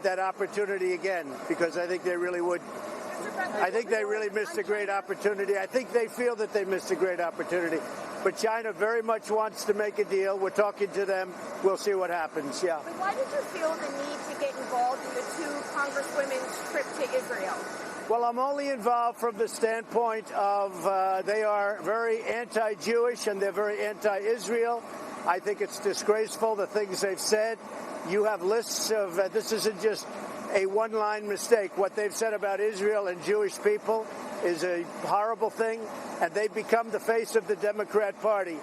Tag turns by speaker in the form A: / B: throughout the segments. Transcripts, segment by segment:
A: That opportunity again, because I think they really would. I think they really missed a great opportunity. I think they feel that they missed a great opportunity. But China very much wants to make a deal. We're talking to them. We'll see what happens, yeah.
B: But why did you feel the need to get involved in the two congresswomen's trip to Israel?
A: Well, I'm only involved from the standpoint of they are very anti-Jewish and they're very anti-Israel. I think it's disgraceful, the things they've said. You have lists of, this isn't just a one-line mistake. What they've said about Israel and Jewish people is a horrible thing, and they've become the face of the Democrat Party.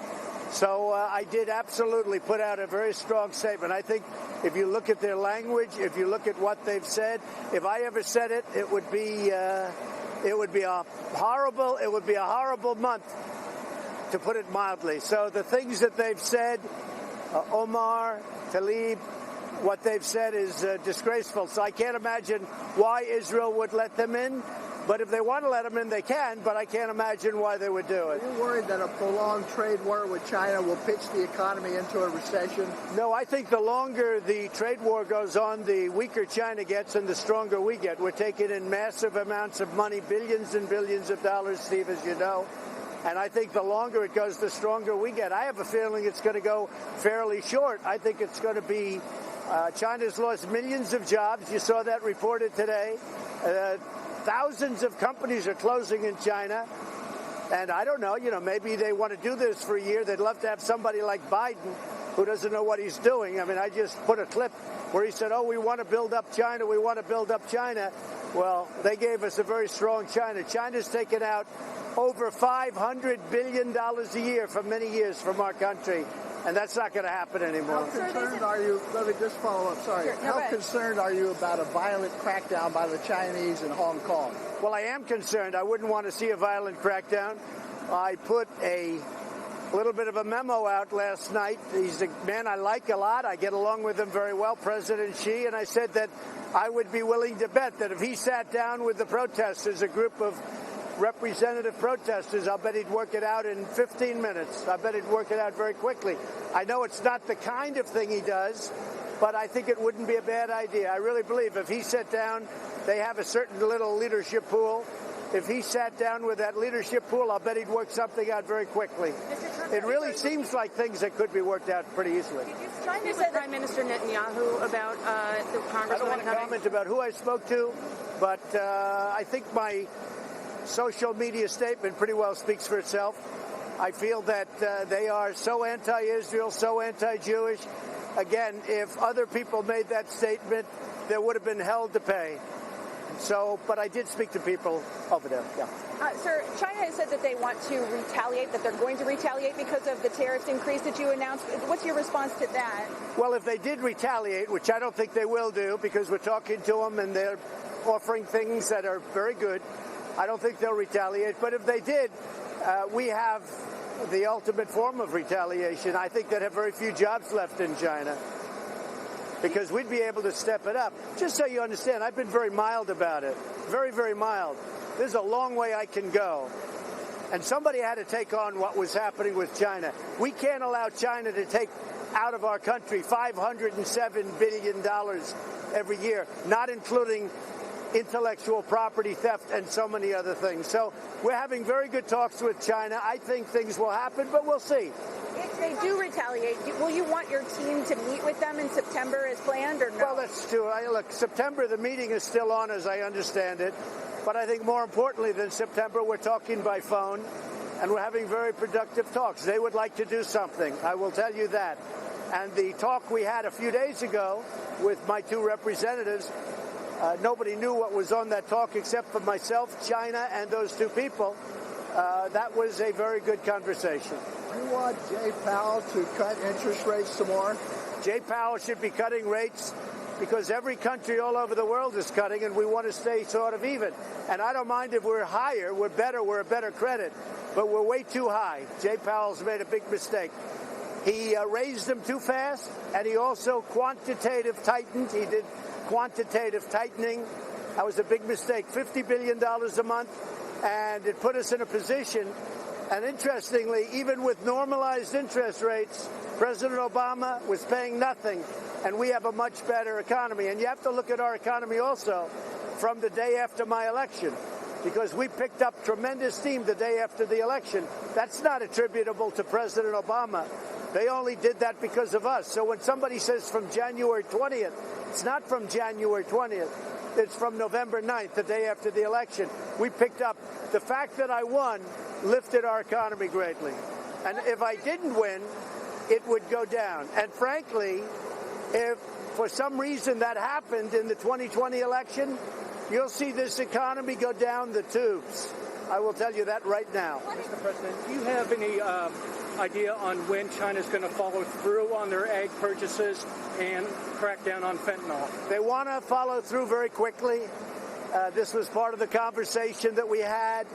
A: So I did absolutely put out a very strong statement. I think if you look at their language, if you look at what they've said, if I ever said it, it would be a horrible month, to put it mildly. So the things that they've said, Omar, Tlaib, what they've said is disgraceful. So I can't imagine why Israel would let them in. But if they want to let them in, they can. But I can't imagine why they would do it.
C: Are you worried that a prolonged trade war with China will pitch the economy into a recession?
A: No, I think the longer the trade war goes on, the weaker China gets and the stronger we get. We're taking in massive amounts of money, billions and billions of dollars, Steve, as you know. And I think the longer it goes, the stronger we get. I have a feeling it's going to go fairly short. I think it's going to be China's lost millions of jobs. You saw that reported today. Thousands of companies are closing in China. And I don't know, maybe they want to do this for a year. They'd love to have somebody like Biden who doesn't know what he's doing. I mean, I just put a clip where he said, we want to build up China. We want to build up China. Well, they gave us a very strong China. China's taken out over $500 billion a year for many years from our country. And that's not going to happen anymore.
C: How concerned are you? Let me just follow up. Sorry. How concerned are you about a violent crackdown by the Chinese in Hong Kong?
A: Well, I am concerned. I wouldn't want to see a violent crackdown. I put a little bit of a memo out last night. He's a man I like a lot. I get along with him very well, President Xi. And I said that I would be willing to bet that if he sat down with the protesters, a group of representative protesters, I'll bet he'd work it out in 15 minutes. I bet he'd work it out very quickly. I know it's not the kind of thing he does, but I think it wouldn't be a bad idea. I really believe if he sat down, they have a certain little leadership pool. If he sat down with that leadership pool, I'll bet he'd work something out very quickly. It really seems like things that could be worked out pretty easily.
B: Did you speak with Prime Minister Netanyahu about the Congress?
A: I don't want to comment about who I spoke to, but I think my social media statement pretty well speaks for itself. I feel that they are so anti-Israel, so anti-Jewish. Again, if other people made that statement, there would have been hell to pay. So, but I did speak to people over there, yeah.
B: Sir, China has said that they want to retaliate, that they're going to retaliate because of the tariffs increase that you announced. What's your response to that?
A: Well, if they did retaliate, which I don't think they will do because we're talking to them and they're offering things that are very good, I don't think they'll retaliate. But if they did, we have the ultimate form of retaliation. I think they'd have very few jobs left in China because we'd be able to step it up. Just so you understand, I've been very mild about it. Very, very mild. There's a long way I can go. And somebody had to take on what was happening with China. We can't allow China to take out of our country $507 billion every year, not including intellectual property theft and so many other things. So we're having very good talks with China. I think things will happen, but we'll see.
B: If they do retaliate, will you want your team to meet with them in September as planned or no?
A: Well, that's true. Look, September, the meeting is still on as I understand it. But I think more importantly than September, we're talking by phone and we're having very productive talks. They would like to do something. I will tell you that. And the talk we had a few days ago with my two representatives, nobody knew what was on that talk except for myself, China, and those two people. That was a very good conversation.
C: You want Jay Powell to cut interest rates some more?
A: Jay Powell should be cutting rates because every country all over the world is cutting, and we want to stay sort of even. And I don't mind if we're higher, we're better, we're a better credit, but we're way too high. Jay Powell's made a big mistake. He raised them too fast, and he also quantitative tightened. He did quantitative tightening. That was a big mistake, $50 billion a month, and it put us in a position And interestingly, even with normalized interest rates, President Obama was paying nothing, and we have a much better economy. And you have to look at our economy also from the day after my election, because we picked up tremendous steam the day after the election. That's not attributable to President Obama. They only did that because of us. So when somebody says from January 20th, it's not from January 20th. It's from November 9th, the day after the election. We picked up. The fact that I won lifted our economy greatly. And if I didn't win, it would go down. And frankly, if for some reason that happened in the 2020 election, you'll see this economy go down the tubes. I will tell you that right now.
D: Mr. President, do you have any idea on when China's going to follow through on their ag purchases and crack down on fentanyl?
A: They want to follow through very quickly. This was part of the conversation that we had.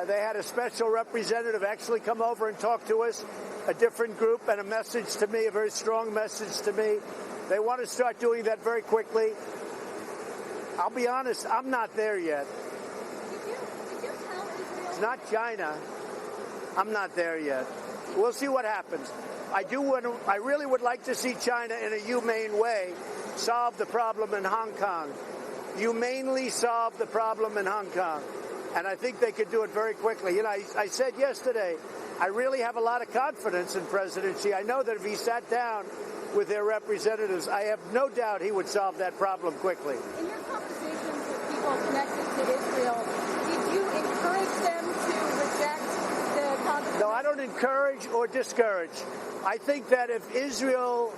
A: They had a special representative actually come over and talk to us, a different group, and a message to me, a very strong message to me. They want to start doing that very quickly. I'll be honest, I'm not there yet. It's not China. I'm not there yet. We'll see what happens. I really would like to see China in a humane way solve the problem in Hong Kong. Humanely solve the problem in Hong Kong. And I think they could do it very quickly. You know, I said yesterday, I really have a lot of confidence in President Xi. I know that if he sat down with their representatives, I have no doubt he would solve that problem quickly.
B: In your conversations with people connected to Israel, did you encourage them to reject the conversation?
A: No, I don't encourage or discourage. I think that if Israel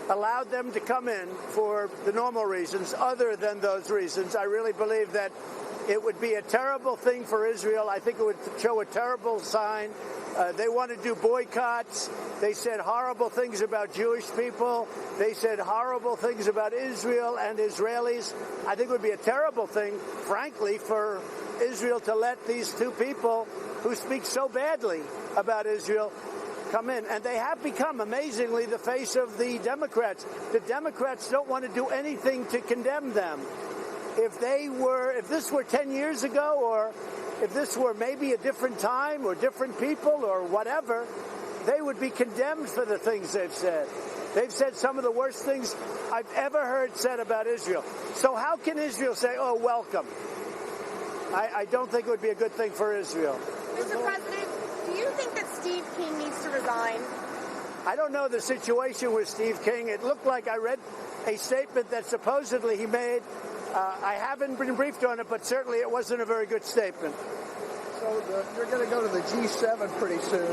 A: allowed them to come in for the normal reasons, other than those reasons, I really believe that it would be a terrible thing for Israel. I think it would show a terrible sign. They want to do boycotts. They said horrible things about Jewish people. They said horrible things about Israel and Israelis. I think it would be a terrible thing, frankly, for Israel to let these two people who speak so badly about Israel come in. And they have become, amazingly, the face of the Democrats. The Democrats don't want to do anything to condemn them. If this were 10 years ago, or if this were maybe a different time or different people or whatever, they would be condemned for the things they've said. They've said some of the worst things I've ever heard said about Israel. So how can Israel say, oh, welcome? I don't think it would be a good thing for Israel.
E: Mr. President, do you think that Steve King needs to resign?
A: I don't know the situation with Steve King. It looked like I read a statement that supposedly he made. I haven't been briefed on it, but certainly it wasn't a very good statement.
C: So you're going to go to the G7 pretty soon,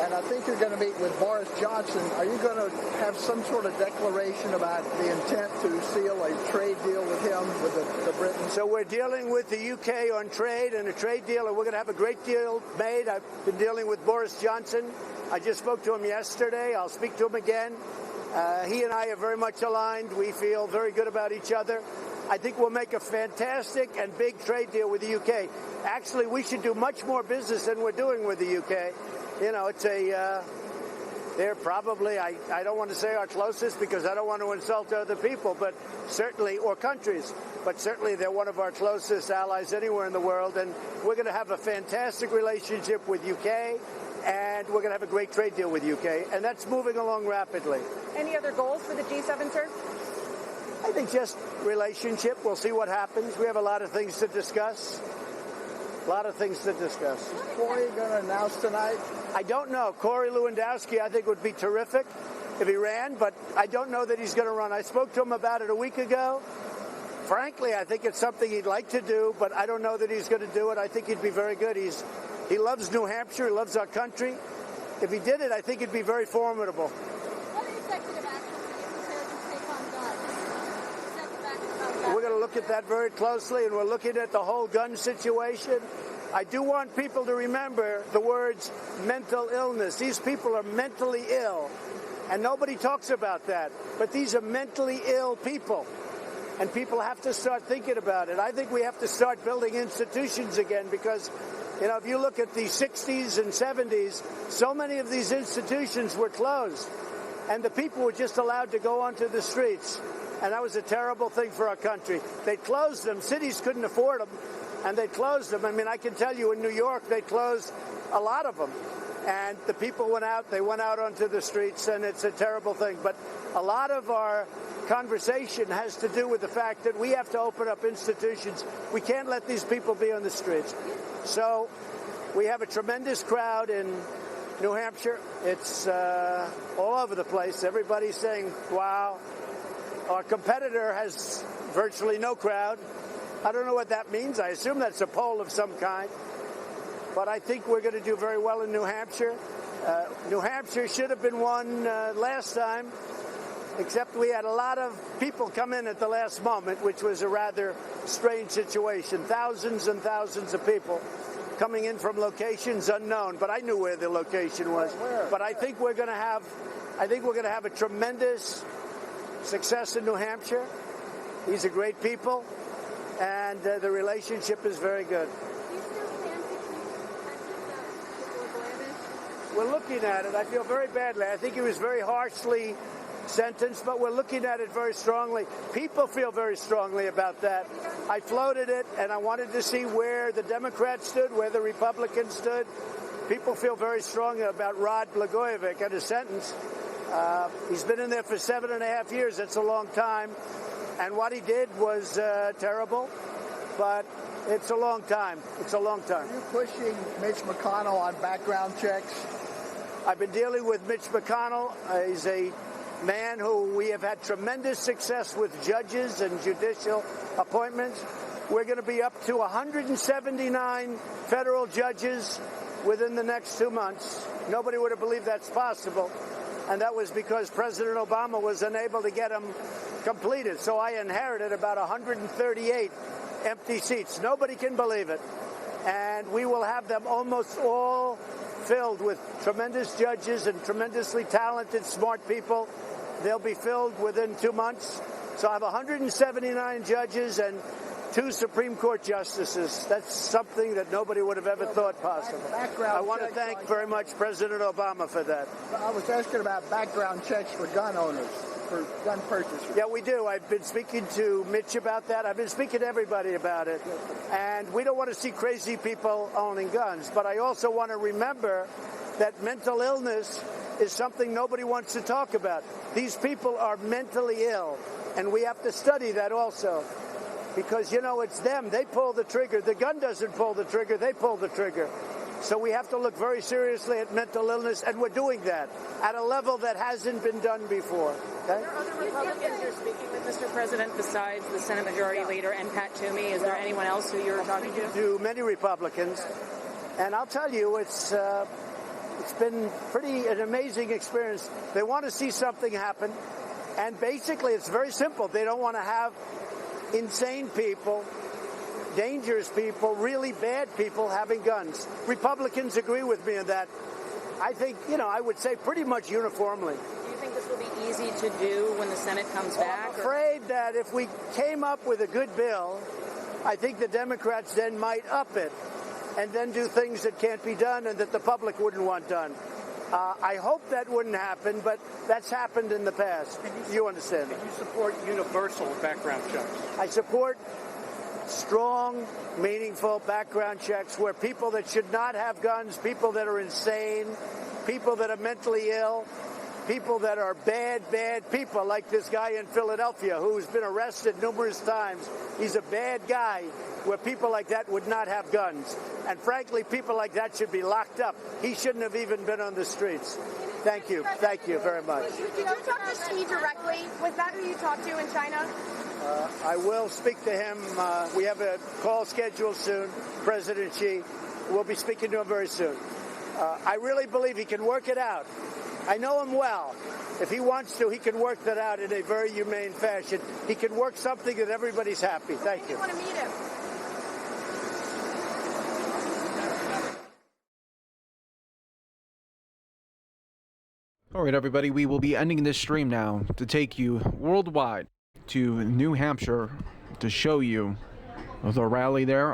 C: and I think you're going to meet with Boris Johnson. Are you going to have some sort of declaration about the intent to seal a trade deal with him, with the Britons?
A: So we're dealing with the UK on trade and a trade deal, and we're going to have a great deal made. I've been dealing with Boris Johnson. I just spoke to him yesterday. I'll speak to him again. He and I are very much aligned. We feel very good about each other. I think we'll make a fantastic and big trade deal with the UK. Actually, we should do much more business than we're doing with the UK. You know, it's they're probably, I don't want to say our closest because I don't want to insult other people, but certainly, or countries, but certainly they're one of our closest allies anywhere in the world. And we're going to have a fantastic relationship with UK, and we're going to have a great trade deal with UK, and that's moving along rapidly.
B: Any other goals for the G7, sir?
A: I think just relationship. We'll see what happens. We have a lot of things to discuss. A lot of things to discuss.
C: Is Corey going to announce tonight?
A: I don't know. Corey Lewandowski, I think, would be terrific if he ran, but I don't know that he's going to run. I spoke to him about it a week ago. Frankly, I think it's something he'd like to do, but I don't know that he's going to do it. I think he'd be very good. He loves New Hampshire. He loves our country. If he did it, I think it'd be very formidable.
E: What executive action do you take on guns?
A: We're going to look at that very closely, and we're looking at the whole gun situation. I do want people to remember the words mental illness. These people are mentally ill, and nobody talks about that. But these are mentally ill people, and people have to start thinking about it. I think we have to start building institutions again because, you know, if you look at the 60s and 70s, so many of these institutions were closed, and the people were just allowed to go onto the streets. And that was a terrible thing for our country. They closed them. Cities couldn't afford them. and they closed them. I mean, I can tell you in New York, they closed a lot of them. And the people went out onto the streets, and it's a terrible thing. But a lot of our conversation has to do with the fact that we have to open up institutions. We can't let these people be on the streets. So we have a tremendous crowd in New Hampshire. It's all over the place. Everybody's saying, wow. Our competitor has virtually no crowd. I don't know what that means. I assume that's a poll of some kind. But I think we're going to do very well in New Hampshire. New Hampshire should have been won last time, except we had a lot of people come in at the last moment, which was a rather strange situation. Thousands and thousands of people coming in from locations unknown, but I knew where the location was. But I think we're going to have a tremendous success in New Hampshire. These are great people, and the relationship is very good. We're looking at it. I feel very badly. I think he was very harshly sentenced, but we're looking at it very strongly. People feel very strongly about that. I floated it, and I wanted to see where the Democrats stood, where the Republicans stood. People feel very strongly about Rod Blagojevich and his sentence. He's been in there for 7.5 years. That's a long time. And what he did was terrible, but it's a long time. It's a long time.
C: Are you pushing Mitch McConnell on background checks?
A: I've been dealing with Mitch McConnell. He's a man who we have had tremendous success with judges and judicial appointments. We're going to be up to 179 federal judges within the next 2 months. Nobody would have believed that's possible. And that was because President Obama was unable to get them completed. So I inherited about 138 empty seats. Nobody can believe it. And we will have them almost all filled with tremendous judges and tremendously talented, smart people. They'll be filled within 2 months. So I have 179 judges and 2 Supreme Court justices. That's something that nobody would have ever thought possible. I want to thank very much President Obama for that.
C: I was asking about background checks for gun owners, for gun purchasers.
A: Yeah, we do. I've been speaking to Mitch about that. I've been speaking to everybody about it. And we don't want to see crazy people owning guns. But I also want to remember that mental illness is something nobody wants to talk about. These people are mentally ill, and we have to study that also. Because, you know, it's them. They pull the trigger. The gun doesn't pull the trigger. They pull the trigger. So we have to look very seriously at mental illness, and we're doing that at a level that hasn't been done before. Okay?
F: Are there other Republicans you're speaking with, Mr. President, besides the Senate Majority Leader and Pat Toomey? Is there anyone else who you're talking to?
A: To many Republicans. And I'll tell you, it's been an amazing experience. They want to see something happen. And basically, it's very simple. They don't want to have insane people, dangerous people, really bad people having guns. Republicans agree with me on that. I think, I would say pretty much uniformly.
F: Do you think this will be easy to do when the Senate comes back?
A: I'm afraid that if we came up with a good bill, I think the Democrats then might up it and then do things that can't be done and that the public wouldn't want done. I hope that wouldn't happen, but that's happened in the past. You understand.
D: Can you support universal background checks?
A: I support strong, meaningful background checks where people that should not have guns, people that are insane, people that are mentally ill, people that are bad people, like this guy in Philadelphia who's been arrested numerous times. He's a bad guy, where people like that would not have guns. And frankly, people like that should be locked up. He shouldn't have even been on the streets. Thank you. Thank you very much.
E: Did you talk to Xi directly? Was that who you talked to in China?
A: I will speak to him. We have a call scheduled soon, President Xi. We'll be speaking to him very soon. I really believe he can work it out. I know him well. If he wants to, he can work that out in a very humane fashion. He can work something that everybody's happy. Thank you.
E: I want to meet him.
G: All right, everybody, we will be ending this stream now to take you worldwide to New Hampshire to show you the rally there.